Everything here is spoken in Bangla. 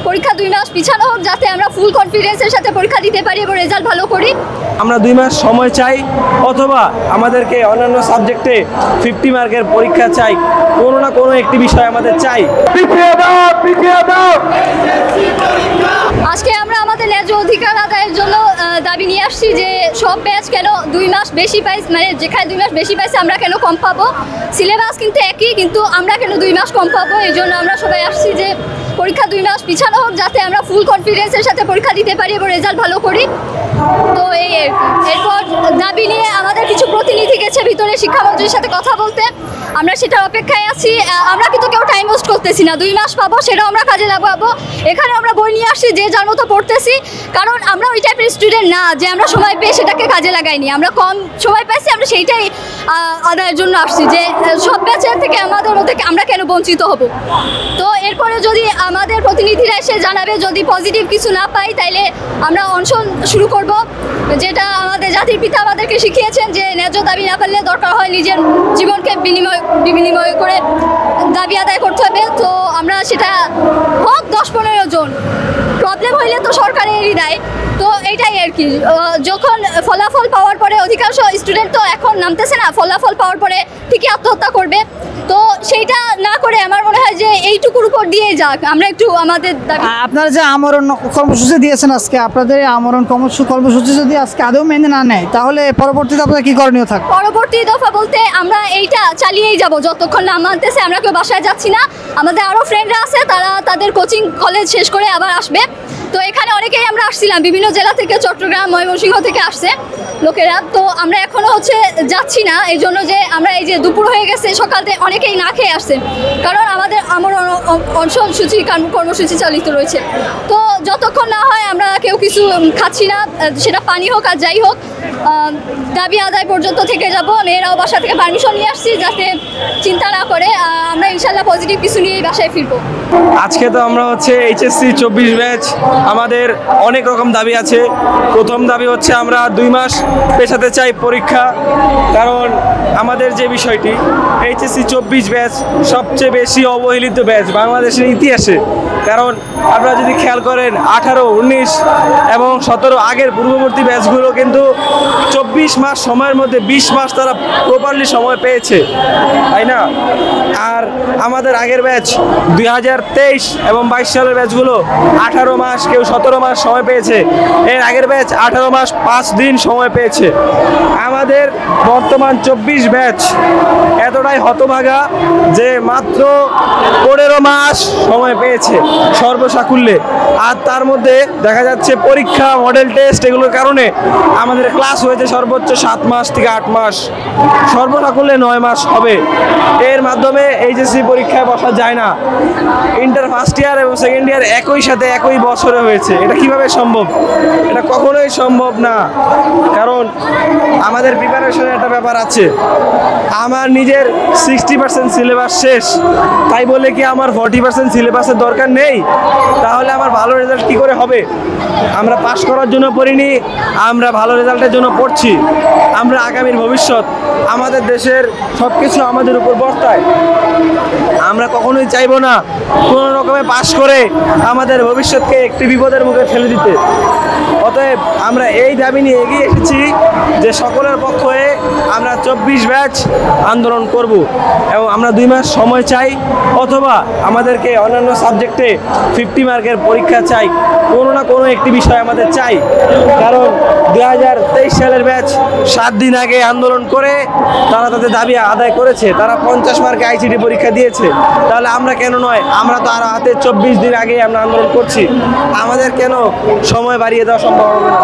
পরীক্ষা 2 মাস পিছানো হোক, যাতে আমরা ফুল কনফিডেন্সের সাথে পরীক্ষা দিতে পারি এবং রেজাল্ট ভালো করি। আমরা 2 মাস সময় চাই, অথবা আমাদেরকে অন্যান্য সাবজেক্টে 50 মার্কের পরীক্ষা চাই। কোনো না কোনো একটি বিষয় আমাদের চাই। আজকে আমরা আমাদের ন্যায্য অধিকার আদায়ের জন্য দাবি নিয়ে আসছি যে সব ব্যাচ কেন 2 মাস বেশি পাইছে, মানে যেখানে 2 মাস বেশি পাইছে আমরা কেন কম পাবো। সিলেবাস কিন্তু একই, কিন্তু আমরা কেন 2 মাস কম পাবো। এই জন্য আমরা সবাই আসছি যে পরীক্ষা 2 মাস পিছানো হোক, যাতে আমরা ফুল কনফিডেন্সের সাথে পরীক্ষা দিতে পারি এবং রেজাল্ট ভালো করি। তো এরপর দাবি নিয়ে আমাদের কিছু প্রতিনিধি গেছে ভিতরে শিক্ষামন্ত্রীর সাথে কথা বলতে, আমরা সেটার অপেক্ষায় আছি। আমরা কিন্তু কেউ টাইম ওয়েস্ট করতেছি না, 2 মাস পাবো সেটাও আমরা কাজে লাগাবো। এখানে আমরা বই নিয়ে আসছি, যে যার মতো পড়তেছি, কারণ আমরা ওই টাইপের স্টুডেন্ট না যে আমরা সময় পেয়ে সেটাকে কাজে লাগাইনি। আমরা কম সময় পাইছি, আমরা সেইটাই আদায়ের জন্য আসছি যে সব ব্যাচের থেকে আমাদের মধ্যে আমরা কেন বঞ্চিত হব। তো এরপরে যদি আমাদের প্রতিনিধিরা এসে জানাবে, যদি পজিটিভ কিছু না পাই তাইলে আমরা অনশন শুরু করব, যেটা আমাদের জাতির পিতা আমাদেরকে শিখিয়েছেন যে ন্যায্য দাবি না করলে দরকার হয় নিজের জীবনকে বিনিময় করে দাবি আদায় করতে হবে। তো আমরা সেটা হোক 10-15 জন, প্রবলেম হইলে তো সরকারেরই দায়। তো এইটাই আর কি, যখন ফলাফল পাওয়ার পরে অধিকাংশ স্টুডেন্ট তো এখন নামতেছে না, ফলাফল পাওয়ার পরে ঠিকই আত্মহত্যা করবে। তো সেইটা না করে আমার মনে হয় যে এইটুকুর উপর দিয়ে যাক, আমরা একটু আমাদের দাবি। আপনারা যে আমরণ কর্মসূচি দিয়েছেন আজকে, আপনাদের আমরণ কর্মসূচি যদি আজকে আদৌ মেনে না নেয়, তাহলে পরবর্তীতে আপনাদের কি করণীয় থাকবে? পরবর্তী দফা বলতে আমরা এইটা চালিয়েই যাব, যতক্ষণ না মানতেছে আমরা কেউ বাসায় যাচ্ছি না। আমাদের আরও ফ্রেন্ডরা আছে, তারা তাদের কোচিং কলেজ শেষ করে আবার আসবে। তো এখানে অনেকেই আমরা আসছিলাম, বিভিন্ন জেলা থেকে, চট্টগ্রাম, ময়মনসিংহ থেকে আসছে লোকেরা। তো আমরা এখনও যাচ্ছি না, এই জন্য যে আমরা এই যে দুপুর হয়ে গেছে, সকালে অনেকেই না খেয়ে আসছে, কারণ আমাদের অনশনসূচি কর্মসূচি চালিত রয়েছে। তো যতক্ষণ না হয় আমরা কেউ কিছু খাচ্ছি না, সেটা পানি হোক আর যাই হোক, দাবি আদায় পর্যন্ত থেকে যাব। মেয়েরাও বাসা থেকে পারমিশন নিয়ে আসছি, যাতে চিন্তা না করে আমরা ইনশাল্লাহ পজিটিভ কিছু নিয়েই বাসায় ফিরবো। আজকে তো আমরা এইচএসসি 24 ব্যাচ, আমাদের অনেক রকম দাবি আছে। প্রথম দাবি হচ্ছে আমরা 2 মাস পেছাতে চাই পরীক্ষা, কারণ আমাদের যে বিষয়টি এইচএসসি 24 ব্যাচ সবচেয়ে বেশি অবহেলিত ব্যাচ বাংলাদেশের ইতিহাসে। কারণ আপনারা যদি খেয়াল করেন 18, 19 এবং 17 আগের পূর্ববর্তী ব্যাচগুলো কিন্তু 24 মাস সময়ের মধ্যে 20 মাস তারা প্রপারলি সময় পেয়েছে, তাই না? আর আমাদের আগের ব্যাচ 2023 এবং 22 সালের ব্যাচগুলো 18 মাস, কেউ 17 মাস সময় পেয়েছে। এর আগের ব্যাচ 18 মাস 5 দিন সময় পেয়েছে। আমাদের বর্তমান 24 ব্যাচ এতটাই হতভাগা যে মাত্র 15 মাস সময় পেয়েছে সর্বসাকুল্যে। আর তার মধ্যে দেখা যাচ্ছে পরীক্ষা, মডেল টেস্ট এগুলোর কারণে আমাদের ক্লাস হয়েছে সর্বোচ্চ 7 মাস থেকে 8 মাস, সর্বসাকুল্যে 9 মাস হবে। এর মাধ্যমে এইচএসসি পরীক্ষায় বসা যায় না। ইন্টার ফার্স্ট ইয়ার এবং সেকেন্ড ইয়ার একই সাথে একই বছরে হয়েছে। এটা কিভাবে সম্ভব? এটা কখনোই সম্ভব না, কারণ আমাদের প্রিপারেশনের একটা ব্যাপার আছে। আমার নিজের 60% সিলেবাস শেষ, তাই বলে কি আমার 40% সিলেবাসের দরকার নেই? তাহলে আমার ভালো রেজাল্ট কী করে হবে? আমরা পাস করার জন্য পড়িনি, আমরা ভালো রেজাল্টের জন্য পড়ছি। আমরা আগামীর ভবিষ্যৎ, আমাদের দেশের সব কিছু আমাদের উপর বর্তায়। আমরা কখনোই চাইবো না কোনো রকমে পাস করে আমাদের ভবিষ্যৎকে একটি বিপদের মুখে ঠেলে দিতে। অতএব আমরা এই দাবি নিয়ে এগিয়ে এসেছি যে সকলের পক্ষে আমরা 24 ব্যাচ আন্দোলন করব এবং আমরা 2 মাস সময় চাই, অথবা আমাদেরকে অন্যান্য সাবজেক্টে 50 মার্কের পরীক্ষা চাই। কোনো না কোনো একটি বিষয় আমাদের চাই, কারণ 2023 সালের ব্যাচ 7 দিন আগে আন্দোলন করে তারা তাদের দাবি আদায় করেছে। তারা 50 মার্কে আইসিটি পরীক্ষা দিয়েছে। তাহলে আমরা কেন নয়? আমরা তো আর হাতে 24 দিন আগে আমরা আন্দোলন করছি, আমাদের কেন সময় বাড়িয়ে দেওয়া সম্ভব হবে না?